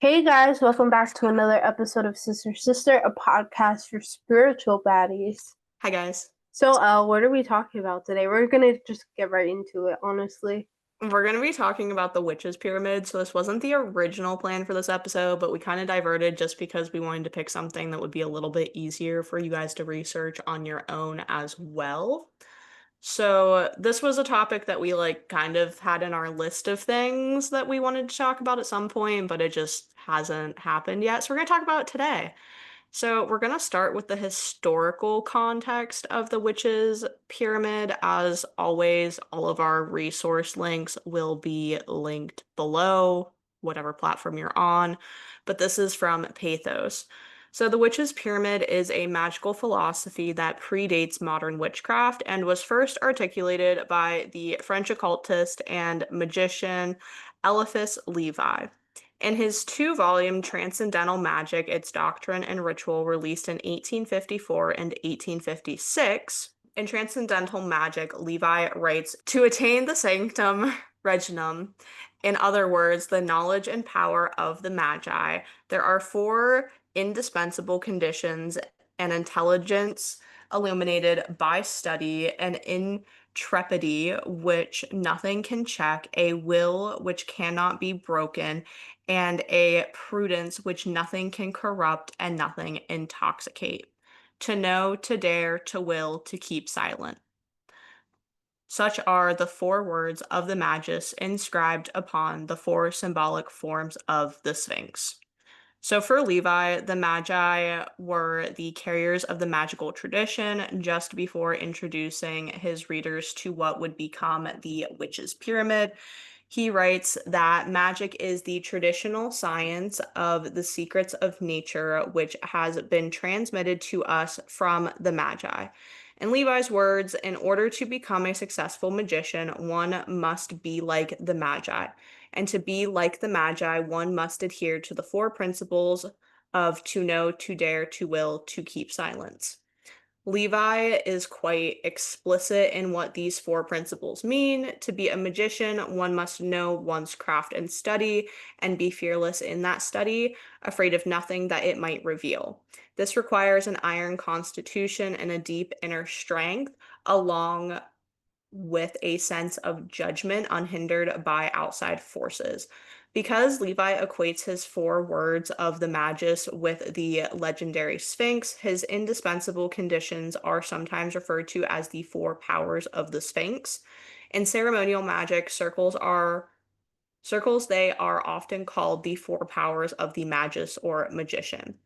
Hey guys, welcome back to another episode of Sister Sister, a podcast for spiritual baddies. Hi guys. So, what are we talking about today? We're gonna just get right into it, honestly. We're going to be talking about the witches pyramid. So this wasn't the original plan for this episode, but we kind of diverted just because we wanted to pick something that would be a little bit easier for you guys to research on your own as well. So this was a topic that we kind of had in our list of things that we wanted to talk about at some point, but it just hasn't happened yet. So we're going to talk about it today. So, we're going to start with the historical context of the witches' pyramid. As always, all of our resource links will be linked below, whatever platform you're on. But this is from Pathos. So, the witches' pyramid is a magical philosophy that predates modern witchcraft and was first articulated by the French occultist and magician Eliphas Levi. In his two-volume Transcendental Magic, Its Doctrine and Ritual, released in 1854 and 1856, in Transcendental Magic, Levi writes, "To attain the sanctum reginum, in other words, the knowledge and power of the Magi, there are four indispensable conditions: an intelligence illuminated by study, an intrepidity which nothing can check, a will which cannot be broken, and a prudence which nothing can corrupt and nothing intoxicate. To know, to dare, to will, to keep silent. Such are the four words of the Magus inscribed upon the four symbolic forms of the Sphinx." So for Levi, the Magi were the carriers of the magical tradition just before introducing his readers to what would become the witches' pyramid. He writes that magic is the traditional science of the secrets of nature, which has been transmitted to us from the Magi. In Levi's words, in order to become a successful magician, one must be like the Magi. And to be like the Magi, one must adhere to the four principles of to know, to dare, to will, to keep silence. Levi is quite explicit in what these four principles mean. To be a magician, one must know one's craft and study and be fearless in that study, afraid of nothing that it might reveal. This requires an iron constitution and a deep inner strength, along with a sense of judgment unhindered by outside forces. Because Levi equates his four words of the Magus with the legendary Sphinx, his indispensable conditions are sometimes referred to as the four powers of the Sphinx. In ceremonial magic, circles, they are often called the four powers of the Magus or magician.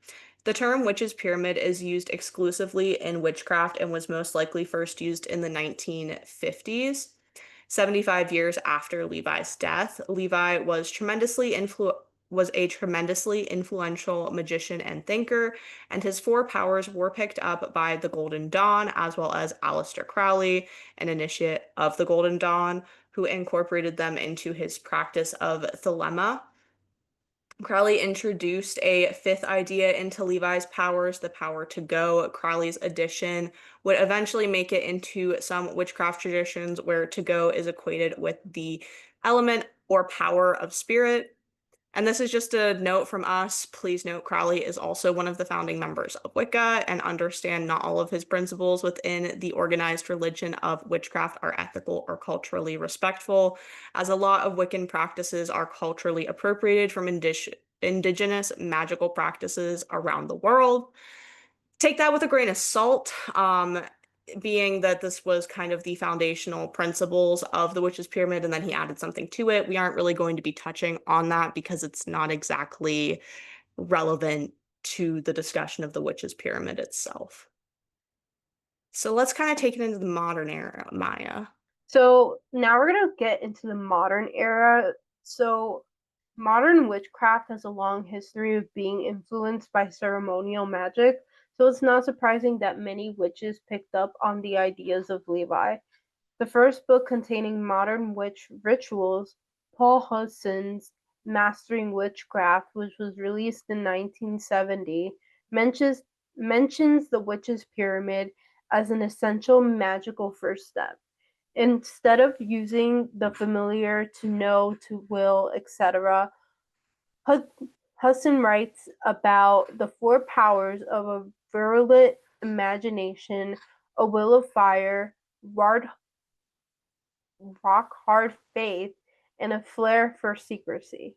The term witch's pyramid is used exclusively in witchcraft and was most likely first used in the 1950s. 75 years after Levi's death, Levi was a tremendously influential magician and thinker, and his four powers were picked up by the Golden Dawn, as well as Aleister Crowley, an initiate of the Golden Dawn, who incorporated them into his practice of thelema. Crowley introduced a fifth idea into Levi's powers, the power to go. Crowley's addition would eventually make it into some witchcraft traditions where to go is equated with the element or power of spirit. And this is just a note from us. Please note Crowley is also one of the founding members of Wicca, and understand not all of his principles within the organized religion of witchcraft are ethical or culturally respectful, as a lot of Wiccan practices are culturally appropriated from indigenous magical practices around the world. Take that with a grain of salt. Being that this was kind of the foundational principles of the witch's pyramid, and then he added something to it. We aren't really going to be touching on that because it's not exactly relevant to the discussion of the witch's pyramid itself. So let's kind of take it into the modern era, Maya. So, now we're gonna get into the modern era. So, modern witchcraft has a long history of being influenced by ceremonial magic, so it's not surprising that many witches picked up on the ideas of Levi. The first book containing modern witch rituals, Paul Hudson's Mastering Witchcraft, which was released in 1970, mentions the witch's pyramid as an essential magical first step. Instead of using the familiar to know, to will, etc., Hudson writes about the four powers of a virulent imagination, a will of fire, rock hard faith, and a flair for secrecy.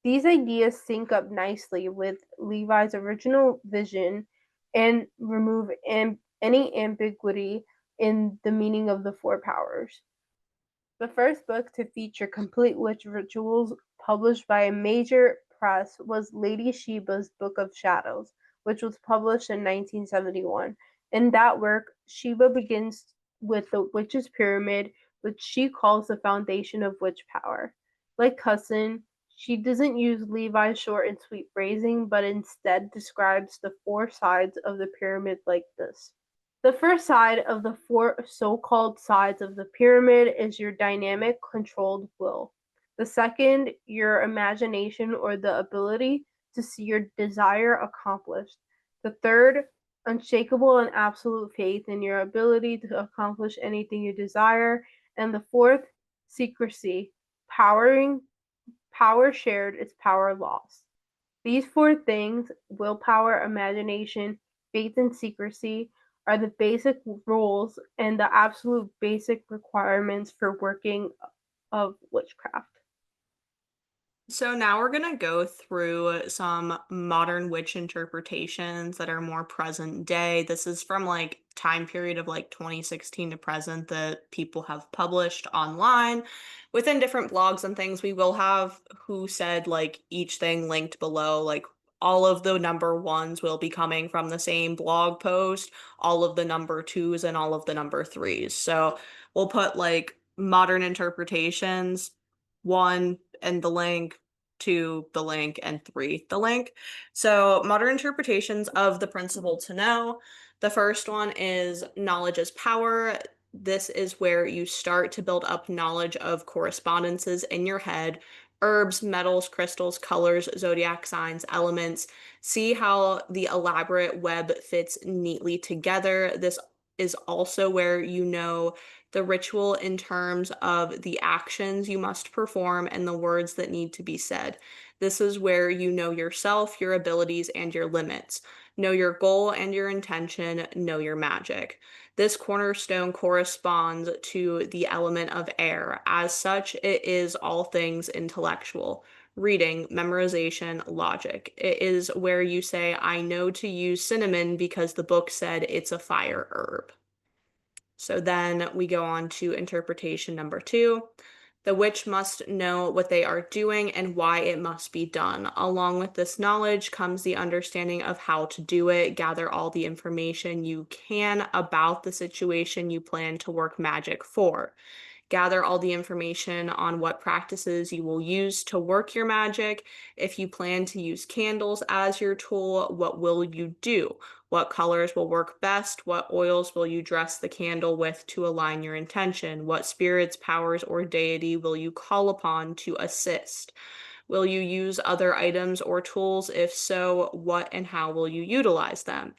These ideas sync up nicely with Levi's original vision and remove any ambiguity in the meaning of the four powers. The first book to feature complete witch rituals published by a major press was Lady Sheba's Book of Shadows, which was published in 1971. In that work, Sheba begins with the witch's pyramid, which she calls the foundation of witch power. Like Cusson, she doesn't use Levi's short and sweet phrasing, but instead describes the four sides of the pyramid like this. The first side of the four so-called sides of the pyramid is your dynamic, controlled will. The second, your imagination or the ability to see your desire accomplished. The third, unshakable and absolute faith in your ability to accomplish anything you desire. And the fourth, secrecy. Power shared is power lost. These four things, willpower, imagination, faith, and secrecy, are the basic rules and the absolute basic requirements for working of witchcraft. So now we're gonna go through some modern witch interpretations that are more present day. This is from like time period of like 2016 to present that people have published online within different blogs and things. We will have who said like each thing linked below, like all of the number ones will be coming from the same blog post, all of the number twos and all of the number threes. So we'll put like modern interpretations one and the link, two the link, and three the link. So modern interpretations of the principle to know. The first one is knowledge is power. This is where you start to build up knowledge of correspondences in your head, herbs, metals, crystals, colors, zodiac signs, elements. See how the elaborate web fits neatly together. This is also where you know the ritual in terms of the actions you must perform and the words that need to be said. This is where you know yourself, your abilities, and your limits. Know your goal and your intention, know your magic. This cornerstone corresponds to the element of air. As such, it is all things intellectual. Reading, memorization, logic. It is where you say, I know to use cinnamon because the book said it's a fire herb. So then we go on to interpretation number two. The witch must know what they are doing and why it must be done. Along with this knowledge comes the understanding of how to do it. Gather all the information you can about the situation you plan to work magic for. Gather all the information on what practices you will use to work your magic. If you plan to use candles as your tool, what will you do? What colors will work best? What oils will you dress the candle with to align your intention? What spirits, powers, or deity will you call upon to assist? Will you use other items or tools? If so, what and how will you utilize them?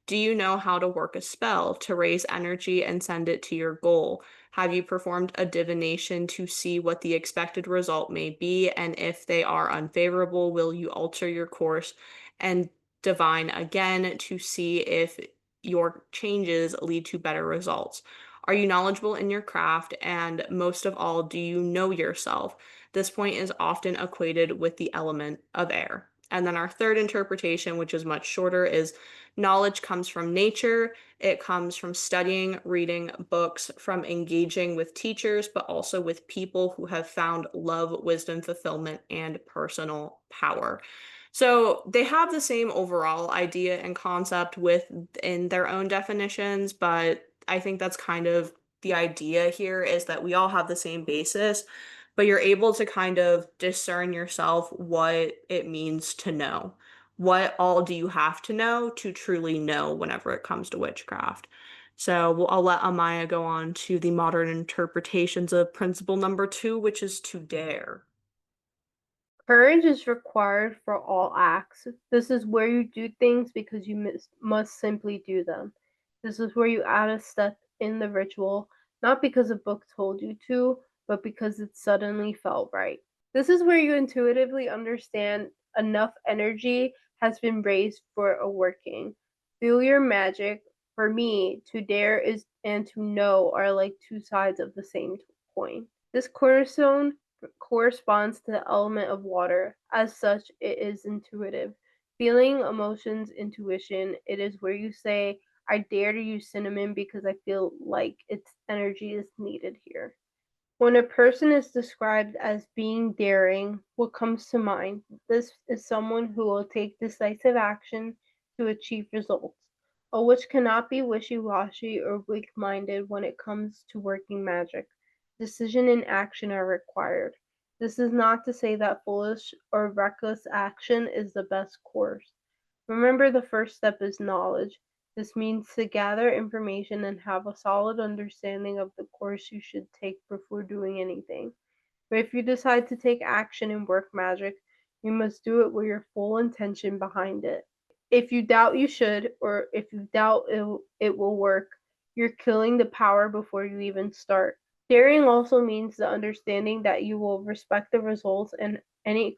Do you know how to work a spell to raise energy and send it to your goal? Have you performed a divination to see what the expected result may be? And if they are unfavorable, will you alter your course and divine again to see if your changes lead to better results? Are you knowledgeable in your craft? And most of all, do you know yourself? This point is often equated with the element of air. And then our third interpretation, which is much shorter, is knowledge comes from nature. It comes from studying, reading books, from engaging with teachers, but also with people who have found love, wisdom, fulfillment, and personal power. So they have the same overall idea and concept within their own definitions, but I think that's kind of the idea here is that we all have the same basis, but you're able to kind of discern yourself what it means to know. What all do you have to know to truly know whenever it comes to witchcraft? So I'll let Amaya go on to the modern interpretations of principle number two, which is to dare. Courage is required for all acts. This is where you do things because you must simply do them. This is where you add a step in the ritual, not because a book told you to, but because it suddenly felt right. This is where you intuitively understand enough energy has been raised for a working. Feel your magic. For me, to dare is and to know are like two sides of the same coin. This cornerstone corresponds to the element of water. As such, it is intuitive. Feeling, emotions, intuition. It is where you say, I dare to use cinnamon because I feel like its energy is needed here. When a person is described as being daring, what comes to mind? This is someone who will take decisive action to achieve results, a witch cannot be wishy-washy or weak-minded when it comes to working magic. Decision and action are required. This is not to say that foolish or reckless action is the best course. Remember, the first step is knowledge. This means to gather information and have a solid understanding of the course you should take before doing anything. But if you decide to take action and work magic, you must do it with your full intention behind it. If you doubt you should, or if you doubt it will work, you're killing the power before you even start. Daring also means the understanding that you will respect the results and any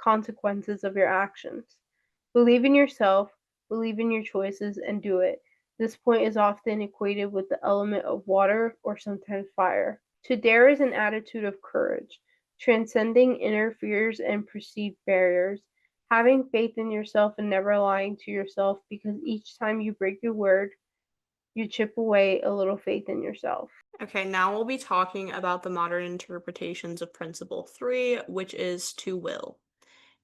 consequences of your actions. Believe in yourself, believe in your choices, and do it. This point is often equated with the element of water or sometimes fire. To dare is an attitude of courage, transcending inner fears and perceived barriers, having faith in yourself and never lying to yourself because each time you break your word, you chip away a little faith in yourself. Okay, now we'll be talking about the modern interpretations of Principle 3, which is to will.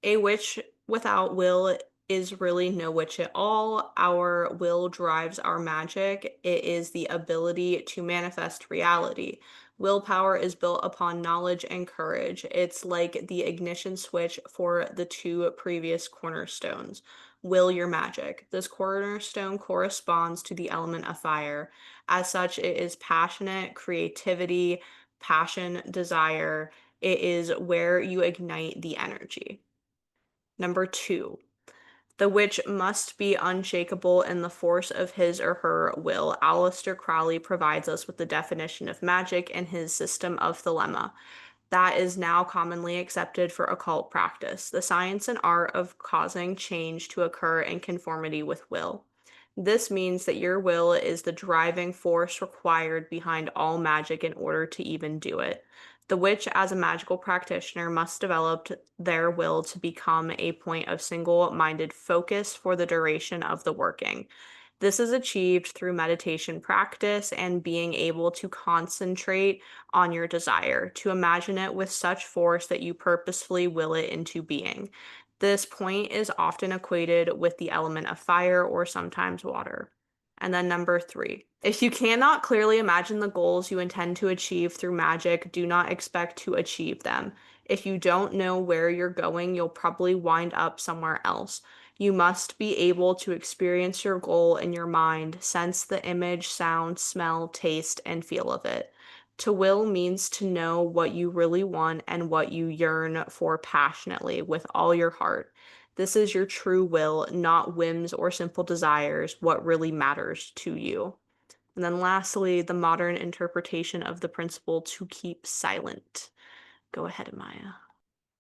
A witch without will is really no witch at all. Our will drives our magic. It is the ability to manifest reality. Willpower is built upon knowledge and courage. It's like the ignition switch for the two previous cornerstones. Will your magic. This cornerstone corresponds to the element of fire. As such, it is passionate, creativity, passion, desire. It is where you ignite the energy. Number two, the witch must be unshakable in the force of his or her will. Aleister Crowley provides us with the definition of magic in his System of Thelema that is now commonly accepted for occult practice, the science and art of causing change to occur in conformity with will. This means that your will is the driving force required behind all magic in order to even do it. The witch, as a magical practitioner, must develop their will to become a point of single minded focus for the duration of the working. This is achieved through meditation practice and being able to concentrate on your desire, to imagine it with such force that you purposefully will it into being. This point is often equated with the element of fire or sometimes water. And then number three, if you cannot clearly imagine the goals you intend to achieve through magic, do not expect to achieve them. If you don't know where you're going, you'll probably wind up somewhere else. You must be able to experience your goal in your mind, sense the image, sound, smell, taste, and feel of it. To will means to know what you really want and what you yearn for passionately with all your heart. This is your true will, not whims or simple desires, what really matters to you. And then lastly, the modern interpretation of the principle to keep silent. Go ahead, Maya.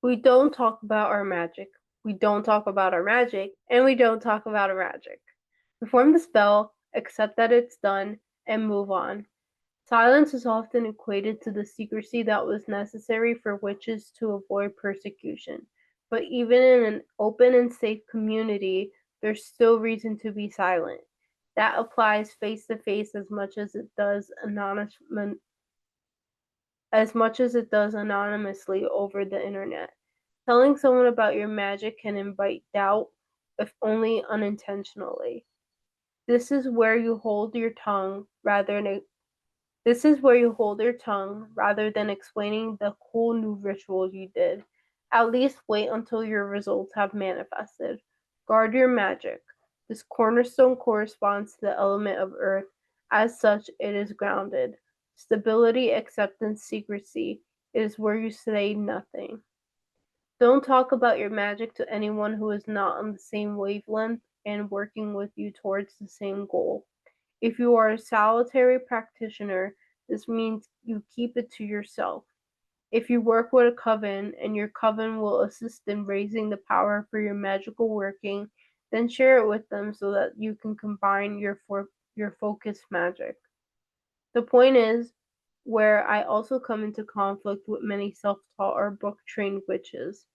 We don't talk about our magic. We don't talk about our magic, and we don't talk about our magic. Perform the spell, accept that it's done, and move on. Silence is often equated to the secrecy that was necessary for witches to avoid persecution. But even in an open and safe community, there's still reason to be silent. That applies face to face as much as it does anonymously over the internet. Telling someone about your magic can invite doubt, if only unintentionally. This is where you hold your tongue rather than this is where you hold your tongue rather than explaining the cool new ritual you did. At least wait until your results have manifested. Guard your magic. This cornerstone corresponds to the element of earth. As such, it is grounded. Stability, acceptance, secrecy. It is where you say nothing. Don't talk about your magic to anyone who is not on the same wavelength and working with you towards the same goal. If you are a solitary practitioner, this means you keep it to yourself. If you work with a coven and your coven will assist in raising the power for your magical working, then share it with them so that you can combine your focused magic. The point is, where I also come into conflict with many self-taught or book-trained witches.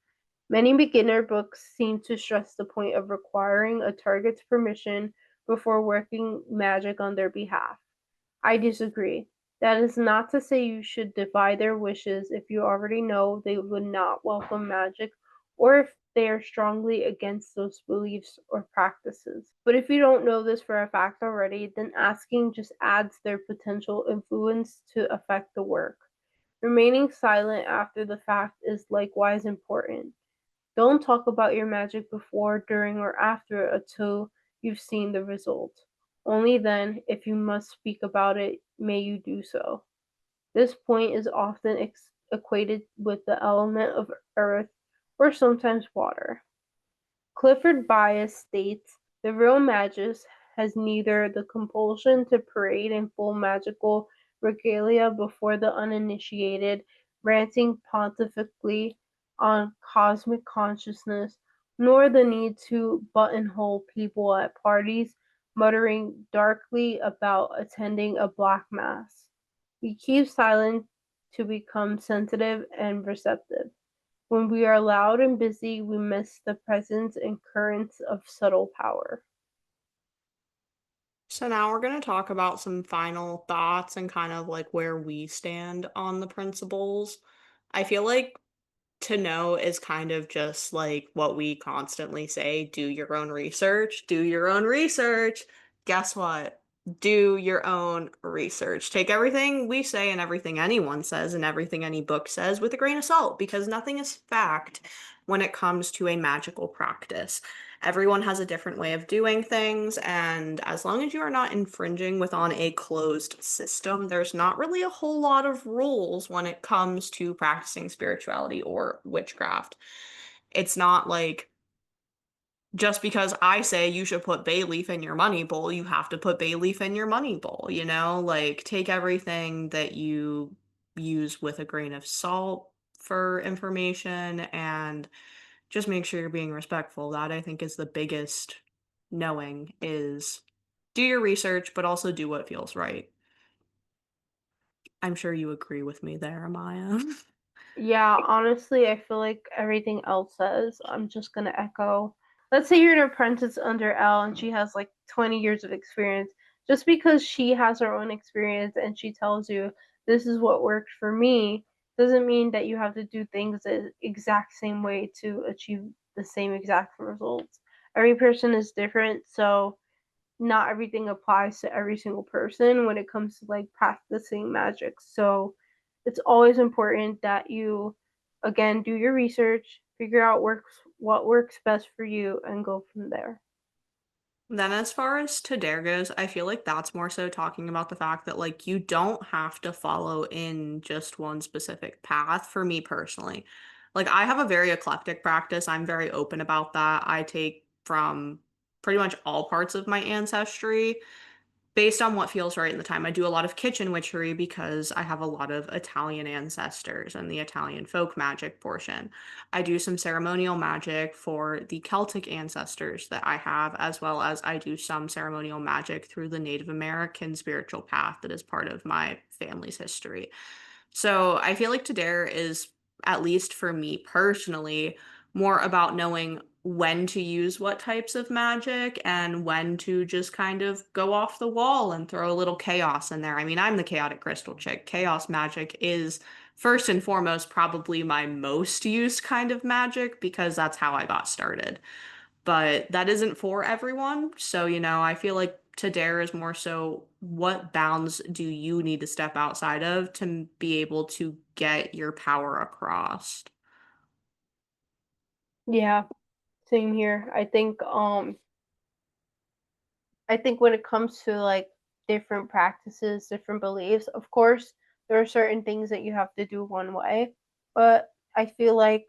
Many beginner books seem to stress the point of requiring a target's permission before working magic on their behalf. I disagree. That is not to say you should defy their wishes if you already know they would not welcome magic or if they are strongly against those beliefs or practices. But if you don't know this for a fact already, then asking just adds their potential influence to affect the work. Remaining silent after the fact is likewise important. Don't talk about your magic before, during, or after until you've seen the result. Only then, if you must speak about it, may you do so. This point is often equated with the element of earth or sometimes water. Clifford Bias states the real magus has neither the compulsion to parade in full magical regalia before the uninitiated, ranting pontifically on cosmic consciousness, nor the need to buttonhole people at parties, muttering darkly about attending a black mass. He keeps silent to become sensitive and receptive. When we are loud and busy, we miss the presence and currents of subtle power. So now we're going to talk about some final thoughts and kind of like where we stand on the principles. I feel like to know is kind of just like what we constantly say, do your own research, do your own research. Guess what? Do your own research. Take everything we say and everything anyone says and everything any book says with a grain of salt because nothing is fact when it comes to a magical practice. Everyone has a different way of doing things, and as long as you are not infringing within a closed system, there's not really a whole lot of rules when it comes to practicing spirituality or witchcraft. It's not like just because I say you should put bay leaf in your money bowl, you have to put bay leaf in your money bowl, you know? Like, take everything that you use with a grain of salt for information and just make sure you're being respectful. That I think is the biggest knowing is do your research, but also do what feels right. I'm sure you agree with me there, Amaya. Yeah, honestly, I feel like everything Elle says, I'm just gonna echo. Let's say you're an apprentice under Elle and she has like 20 years of experience. Just because she has her own experience and she tells you this is what worked for me, doesn't mean that you have to do things the exact same way to achieve the same exact results. Every person is different, so not everything applies to every single person when it comes to like practicing magic. So it's always important that you again do your research, figure out what works best for you and go from there. Then as far as Tadare goes, I feel like that's more so talking about the fact that like you don't have to follow in just one specific path for me personally. Like I have a very eclectic practice. I'm very open about that. I take from pretty much all parts of my ancestry based on what feels right in the time. I do a lot of kitchen witchery because I have a lot of Italian ancestors and the Italian folk magic portion. I do some ceremonial magic for the Celtic ancestors that I have, as well as I do some ceremonial magic through the Native American spiritual path that is part of my family's history. So I feel like Tadare is, at least for me personally, more about knowing when to use what types of magic and when to just kind of go off the wall and throw a little chaos in there. I mean, I'm the chaotic crystal chick. Chaos magic is first and foremost probably my most used kind of magic because that's how I got started, but that isn't for everyone. So, I feel like to dare is more so what bounds do you need to step outside of to be able to get your power across? Yeah, same here. I think when it comes to like different practices, different beliefs, of course, there are certain things that you have to do one way, but I feel like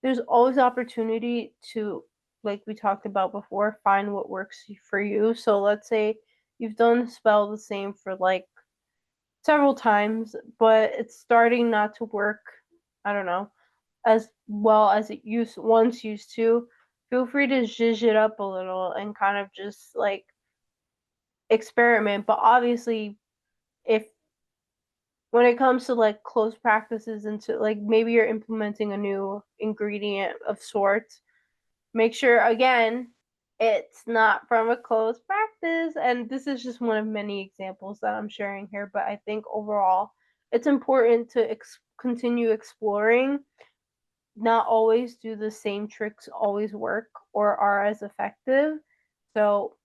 there's always opportunity to, like we talked about before, find what works for you. So let's say you've done the spell the same for like several times, but it's starting not to work. I don't know, as well as it used to. Feel free to zhuzh it up a little and kind of just like experiment. But obviously, if when it comes to like close practices and to like maybe you're implementing a new ingredient of sorts, make sure again it's not from a close practice. And this is just one of many examples that I'm sharing here, but I think overall it's important to continue exploring. Not always do the same tricks always work or are as effective. So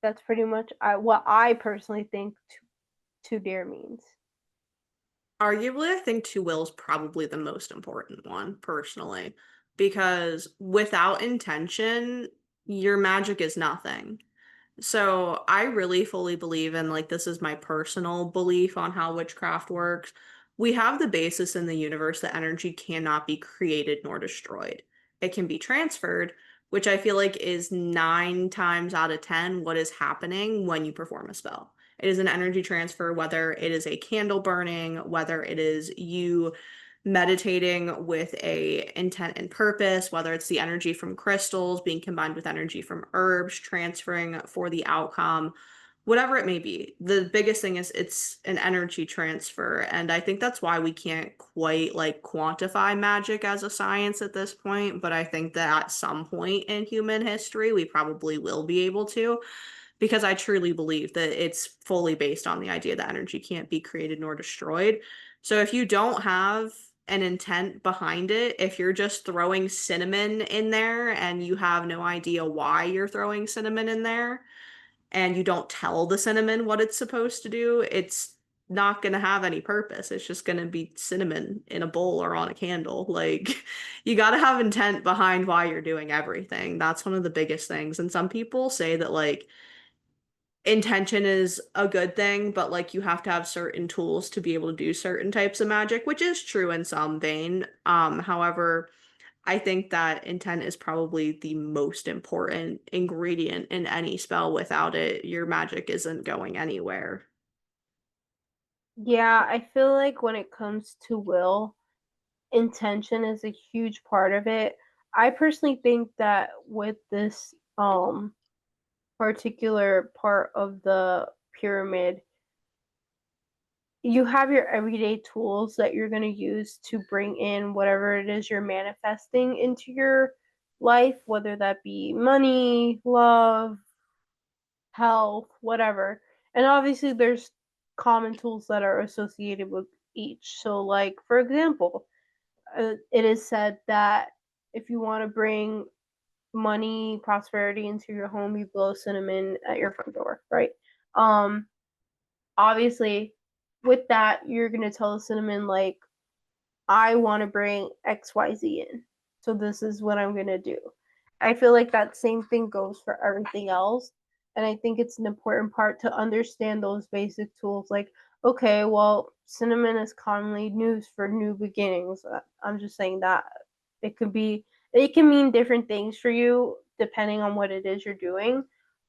that's pretty much what I personally think two dare means. Arguably, I think two will is probably the most important one, personally, because without intention, your magic is nothing. So I really fully believe in, like, this is my personal belief on how witchcraft works. We have the basis in the universe that energy cannot be created nor destroyed. It can be transferred, which I feel like is 9 times out of 10 what is happening when you perform a spell. It is an energy transfer, whether it is a candle burning, whether it is you meditating with a intent and purpose, whether it's the energy from crystals being combined with energy from herbs, transferring for the outcome, whatever it may be. The biggest thing is it's an energy transfer. And I think that's why we can't quite like quantify magic as a science at this point. But I think that at some point in human history, we probably will be able to, because I truly believe that it's fully based on the idea that energy can't be created nor destroyed. So if you don't have an intent behind it, if you're just throwing cinnamon in there and you have no idea why you're throwing cinnamon in there, and you don't tell the cinnamon what it's supposed to do, it's not going to have any purpose. It's just going to be cinnamon in a bowl or on a candle. Like, you got to have intent behind why you're doing everything. That's one of the biggest things. And some people say that, like, intention is a good thing, but like you have to have certain tools to be able to do certain types of magic, which is true in some vein. However, I think that intent is probably the most important ingredient in any spell. Without it, your magic isn't going anywhere. Yeah, I feel like when it comes to will, intention is a huge part of it. I personally think that with this particular part of the pyramid, you have your everyday tools that you're going to use to bring in whatever it is you're manifesting into your life, whether that be money, love, health, whatever. And obviously, there's common tools that are associated with each. So, like, for example, it is said that if you want to bring money, prosperity into your home, you blow cinnamon at your front door, right? Um, Obviously, with that, you're gonna tell the cinnamon like, I want to bring XYZ in. So this is what I'm going to do. I feel like that same thing goes for everything else. And I think it's an important part to understand those basic tools. Like, okay, well, cinnamon is commonly used for new beginnings. I'm just saying that it could be, it can mean different things for you depending on what it is you're doing.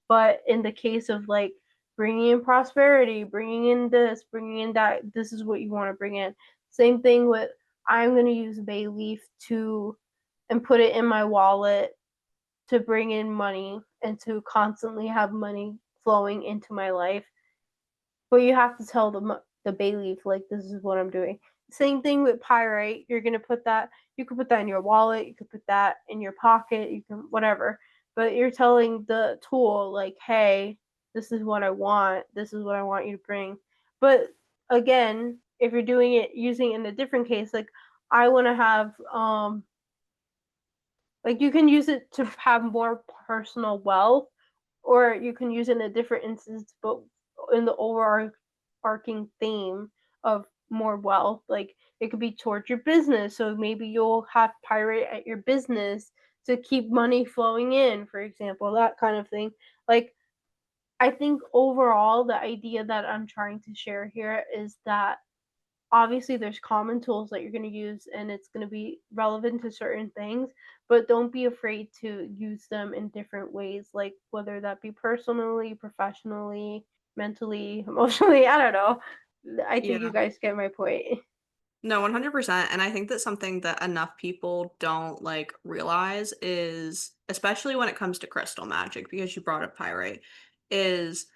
But in the case of like bringing in prosperity, bringing in this, bringing in that, this is what you want to bring in. Same thing with I'm going to use bay leaf to and put it in my wallet to bring in money and to constantly have money flowing into my life. But you have to tell the bay leaf like this is what I'm doing. Same thing with pyrite. You're going to put that, you could put that in your wallet, you could put that in your pocket, you can whatever. But you're telling the tool like, "Hey, this is what I want. This is what I want you to bring." But again, if you're doing it using it in a different case, like I want to have like you can use it to have more personal wealth, or you can use it in a different instance, but in the overarching theme of more wealth. Like it could be towards your business. So maybe you'll have pirate at your business to keep money flowing in, for example, that kind of thing. Like I think overall, the idea that I'm trying to share here is that obviously there's common tools that you're going to use and it's going to be relevant to certain things, but don't be afraid to use them in different ways, like whether that be personally, professionally, mentally, emotionally, I don't know. I think you Yeah. guys get my point. No, 100%. And I think that something that enough people don't like realize is, especially when it comes to crystal magic, because you brought up pyrite, is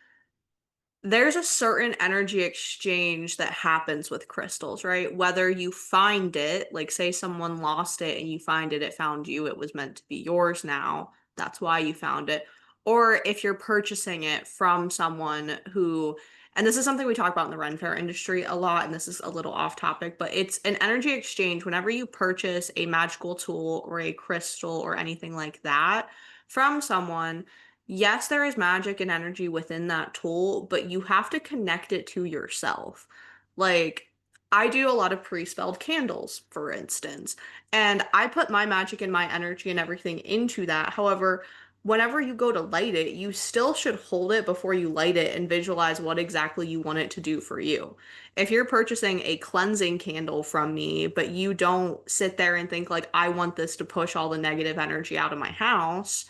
there's a certain energy exchange that happens with crystals, right? Whether you find it, like say someone lost it and you find it, it found you, it was meant to be yours now. That's why you found it. Or if you're purchasing it from someone who, and this is something we talk about in the Ren Fair industry a lot, and this is a little off topic, but it's an energy exchange. Whenever you purchase a magical tool or a crystal or anything like that from someone, yes, there is magic and energy within that tool, but you have to connect it to yourself. Like, I do a lot of pre-spelled candles, for instance, and I put my magic and my energy and everything into that. However, whenever you go to light it, you still should hold it before you light it and visualize what exactly you want it to do for you. If you're purchasing a cleansing candle from me, but you don't sit there and think like, I want this to push all the negative energy out of my house,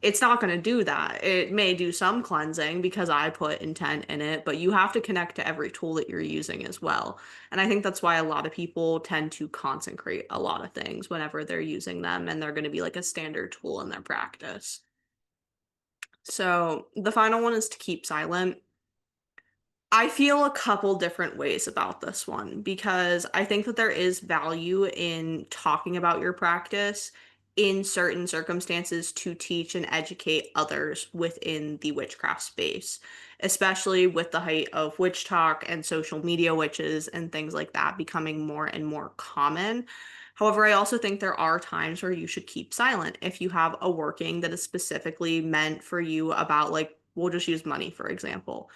it's not going to do that. It may do some cleansing because I put intent in it, but you have to connect to every tool that you're using as well. And I think that's why a lot of people tend to consecrate a lot of things whenever they're using them and they're going to be like a standard tool in their practice. So the final one is to keep silent. I feel a couple different ways about this one because I think that there is value in talking about your practice in certain circumstances to teach and educate others within the witchcraft space, especially with the height of witch talk and social media witches and things like that becoming more and more common. However, I also think there are times where you should keep silent if you have a working that is specifically meant for you about, like, we'll just use money, for example.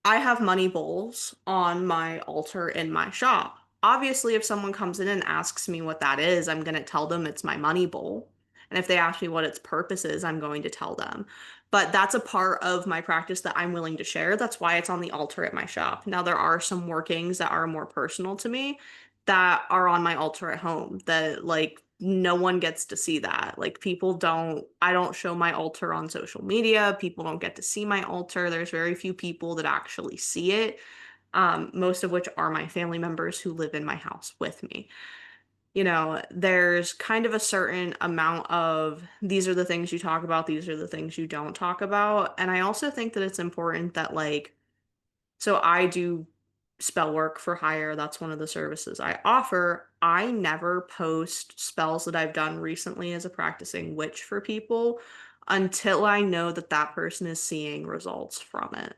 I have money bowls on my altar in my shop. Obviously, if someone comes in and asks me what that is, I'm going to tell them it's my money bowl. And if they ask me what its purpose is, I'm going to tell them. But that's a part of my practice that I'm willing to share. That's why it's on the altar at my shop. Now, there are some workings that are more personal to me that are on my altar at home that, like, no one gets to see that. Like, I don't show my altar on social media. People don't get to see my altar. There's very few people that actually see it, most of which are my family members who live in my house with me. There's kind of a certain amount of these are the things you talk about, these are the things you don't talk about. And I also think that it's important that, like, so I do spell work for hire. That's one of the services I offer. I never post spells that I've done recently as a practicing witch for people until I know that that person is seeing results from it.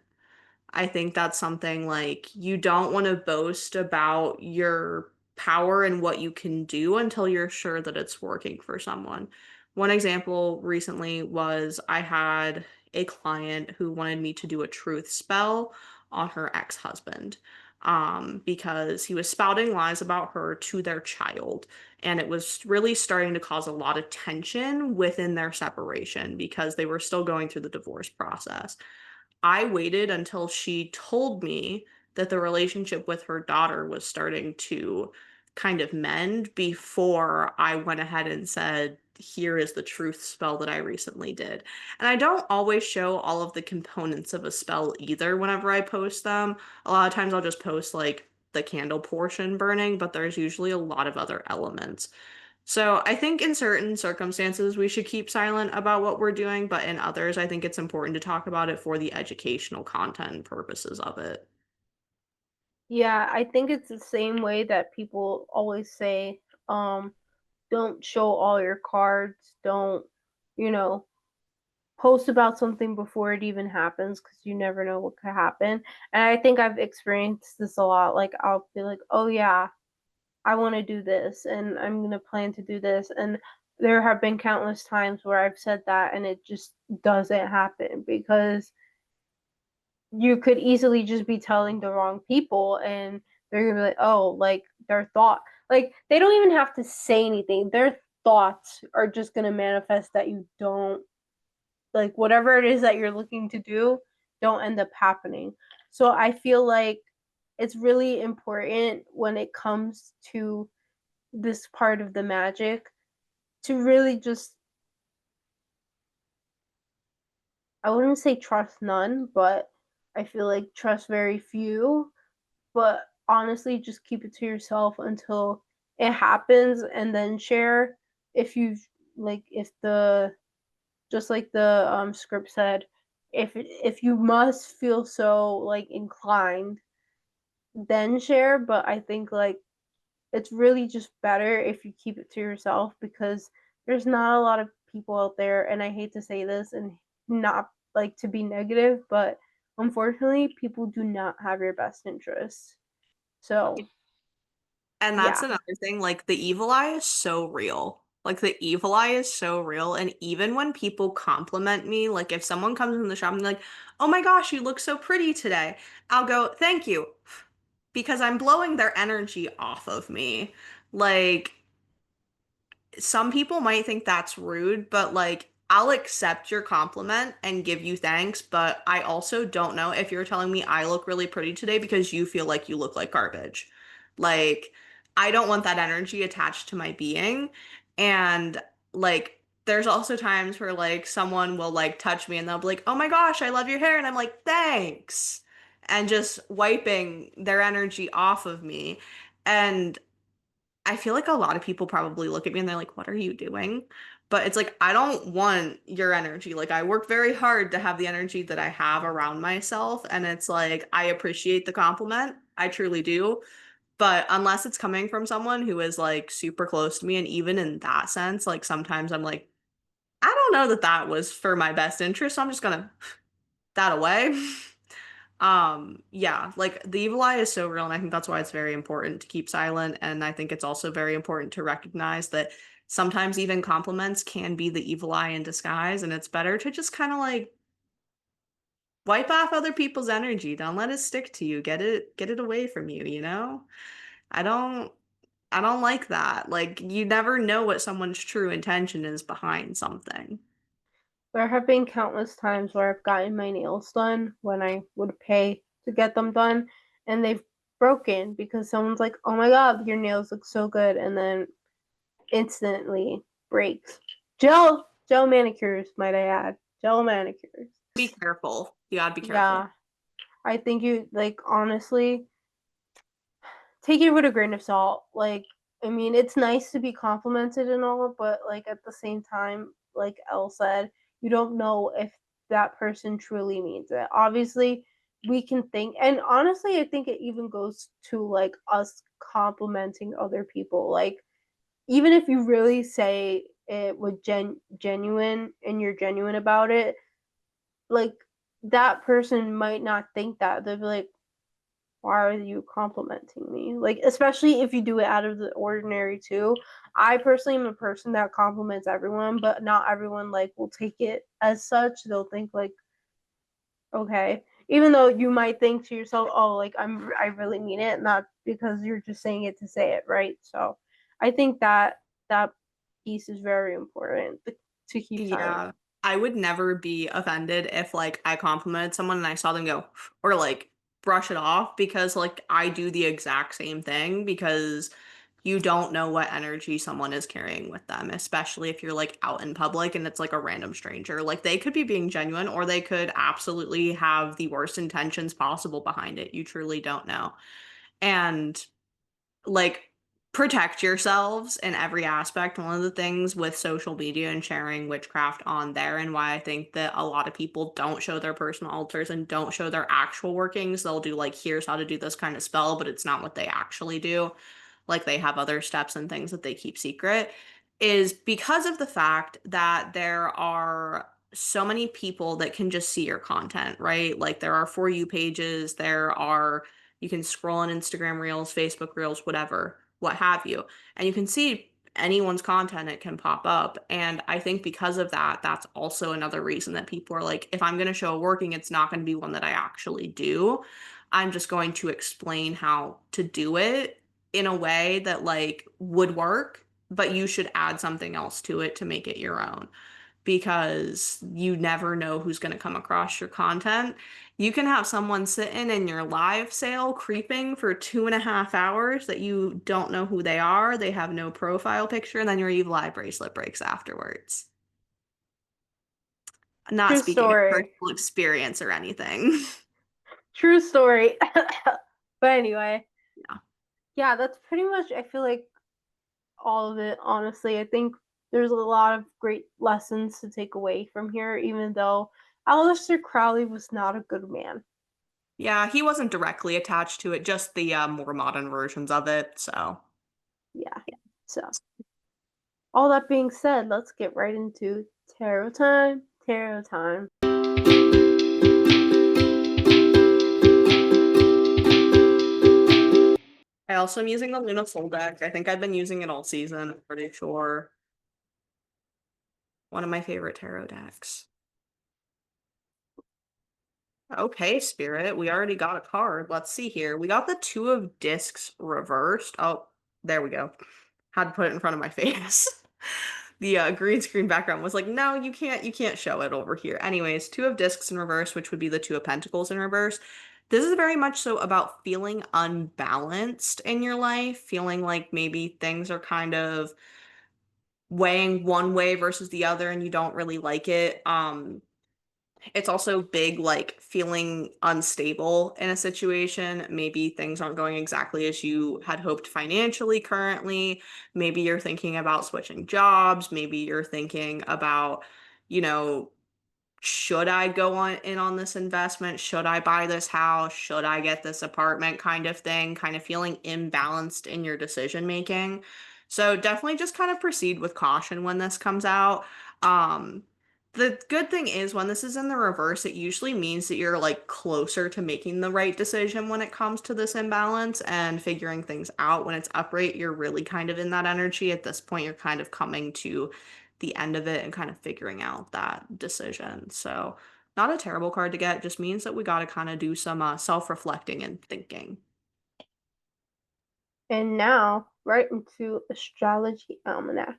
I think that's something like you don't want to boast about your power and what you can do until you're sure that it's working for someone. One example recently was I had a client who wanted me to do a truth spell on her ex-husband, because he was spouting lies about her to their child. And it was really starting to cause a lot of tension within their separation because they were still going through the divorce process. I waited until she told me that the relationship with her daughter was starting to kind of mend before I went ahead and said, here is the truth spell that I recently did. And I don't always show all of the components of a spell either whenever I post them. A lot of times I'll just post like the candle portion burning, but there's usually a lot of other elements. So I think in certain circumstances we should keep silent about what we're doing, but in others I think it's important to talk about it for the educational content purposes of it. Yeah, I think it's the same way that people always say, um, don't show all your cards, don't, you know, post about something before it even happens because you never know what could happen. And I think I've experienced this a lot. Like, I'll be like, oh, yeah, I want to do this and I'm going to plan to do this. And there have been countless times where I've said that and it just doesn't happen because you could easily just be telling the wrong people and they're going to be like, oh, like their thought, like they don't even have to say anything. Their thoughts are just going to manifest that you don't like whatever it is that you're looking to do don't end up happening. So I feel like it's really important when it comes to this part of the magic to really just, I wouldn't say trust none, but I feel like trust very few but honestly, just keep it to yourself until it happens and then share. If you like, if the just like the script said, if you must feel so like inclined, then share. But I think like it's really just better if you keep it to yourself because there's not a lot of people out there, and I hate to say this and not like to be negative, but unfortunately people do not have your best interests. So And that's yeah. another thing, like the evil eye is so real. Like the evil eye is so real. And even when people compliment me, like if someone comes in the shop and they're like, oh my gosh, you look so pretty today, I'll go, thank you. Because I'm blowing their energy off of me. Like some people might think that's rude, but like I'll accept your compliment and give you thanks, but I also don't know if you're telling me I look really pretty today because you feel like you look like garbage. Like I don't want that energy attached to my being. And like there's also times where like someone will like touch me and they'll be like, "Oh my gosh, I love your hair." And I'm like, "Thanks." And just wiping their energy off of me. And I feel like a lot of people probably look at me and they're like, what are you doing? But it's like, I don't want your energy. Like, I work very hard to have the energy that I have around myself. And it's like, I appreciate the compliment. I truly do. But unless it's coming from someone who is like super close to me, and even in that sense, like sometimes I'm like, I don't know that that was for my best interest. So I'm just gonna that away. Yeah, like the evil eye is so real, and I think that's why it's very important to keep silent. And I think it's also very important to recognize that sometimes even compliments can be the evil eye in disguise, and it's better to just kind of like wipe off other people's energy. Don't let it stick to you. Get it away from you, you know? I don't I don't like that. Like you never know what someone's true intention is behind something. There have been countless times where I've gotten my nails done when I would pay to get them done, and they've broken because someone's like, "Oh my god, your nails look so good," and then instantly breaks. Gel manicures, might I add, gel manicures. Be careful. You gotta be careful. Yeah, I think you like honestly take it with a grain of salt. Like, I mean, it's nice to be complimented and all, but like at the same time, like Elle said, you don't know if that person truly means it. Obviously, we can think, and honestly, I think it even goes to like us complimenting other people. Like, even if you really say it with genuine and you're genuine about it, like that person might not think that. They'll be like, why are you complimenting me? Like, especially if you do it out of the ordinary too. I personally am a person that compliments everyone, but not everyone like will take it as such. They'll think like, okay, even though you might think to yourself, oh, like I really mean it, not because you're just saying it to say it, right? So, I think that that piece is very important to keep silent. Yeah, I would never be offended if like I complimented someone and I saw them go or like brush it off because like I do the exact same thing because you don't know what energy someone is carrying with them, especially if you're like out in public and it's like a random stranger. Like they could be being genuine or they could absolutely have the worst intentions possible behind it. You truly don't know. And like protect yourselves in every aspect. One of the things with social media and sharing witchcraft on there, and why I think that a lot of people don't show their personal altars and don't show their actual workings, they'll do like, here's how to do this kind of spell, but it's not what they actually do. Like they have other steps and things that they keep secret, is because of the fact that there are so many people that can just see your content, right? Like there are For You pages, there are you can scroll on Instagram Reels, Facebook Reels, whatever, what have you. And you can see anyone's content, it can pop up. And I think because of that, that's also another reason that people are like, if I'm going to show a working, it's not going to be one that I actually do. I'm just going to explain how to do it in a way that like would work, but you should add something else to it to make it your own because you never know who's going to come across your content. You can have someone sitting in your live sale creeping for 2.5 hours that you don't know who they are. They have no profile picture, and then your evil eye bracelet breaks afterwards. I'm not True speaking of story. personal experience or anything. True story. But anyway, Yeah. yeah, that's pretty much, I feel like, all of it, honestly. I think there's a lot of great lessons to take away from here, even though Aleister Crowley was not a good man. Yeah, he wasn't directly attached to it, just the more modern versions of it, so. Yeah. So, all that being said, let's get right into tarot time. Tarot time. I also am using the Luna Soul deck. I think I've been using it all season, I'm pretty sure. One of my favorite tarot decks. Okay, Spirit, we already got a card. Let's see here. We got the Two of Discs reversed. Oh, there we go. Had to put it in front of my face. The green screen background was like, no, you can't show it over here. Anyways, Two of Discs in reverse, which would be the Two of Pentacles in reverse. This is very much so about feeling unbalanced in your life, feeling like maybe things are kind of weighing one way versus the other and you don't really like it. It's also big, like feeling unstable in a situation. Maybe things aren't going exactly as you had hoped financially currently. Maybe you're thinking about switching jobs. Maybe you're thinking about, you know, should I go on in on this investment? Should I buy this house? Should I get this apartment kind of thing? Kind of feeling imbalanced in your decision making. So definitely just kind of proceed with caution when this comes out. Um, the good thing is when this is in the reverse, it usually means that you're like closer to making the right decision when it comes to this imbalance and figuring things out. When it's upright, you're really kind of in that energy. At this point, you're kind of coming to the end of it and kind of figuring out that decision. So, not a terrible card to get, just means that we got to kind of do some self-reflecting and thinking. And now, right into Astrology Almanac.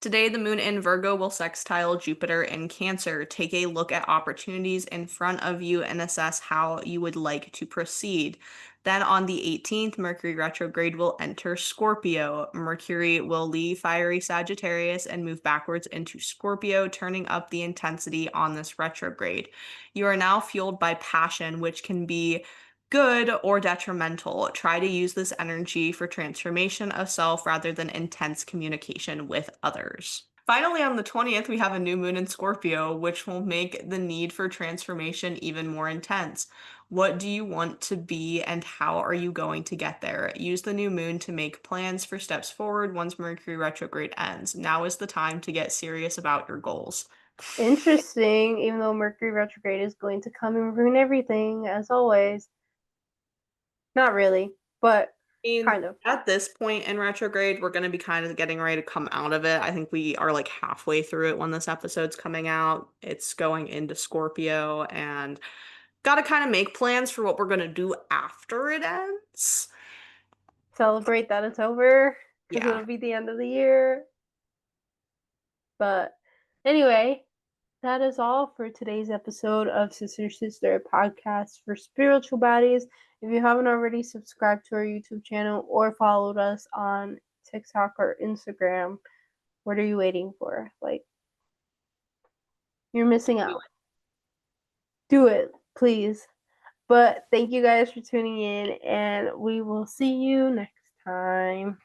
Today, the moon in Virgo will sextile Jupiter in Cancer. Take a look at opportunities in front of you and assess how you would like to proceed. Then on the 18th, Mercury retrograde will enter Scorpio. Mercury will leave fiery Sagittarius and move backwards into Scorpio, turning up the intensity on this retrograde. You are now fueled by passion, which can be good or detrimental. Try to use this energy for transformation of self rather than intense communication with others. Finally, on the 20th, we have a new moon in Scorpio, which will make the need for transformation even more intense. What do you want to be and how are you going to get there? Use the new moon to make plans for steps forward once Mercury retrograde ends. Now is the time to get serious about your goals. Interesting, even though Mercury retrograde is going to come and ruin everything, as always. Not really, but Mean, kind of. at this point in retrograde, we're going to be kind of getting ready to come out of it. I think we are like halfway through it when this episode's coming out. It's going into Scorpio and got to kind of make plans for what we're going to do after it ends. Celebrate that it's over, because Yeah. it'll be the end of the year. But anyway, that is all for today's episode of Sister Sister podcast for spiritual baddies. If you haven't already subscribed to our YouTube channel or followed us on TikTok or Instagram, what are you waiting for? Like, you're missing out. Do it, please. But thank you guys for tuning in, and we will see you next time.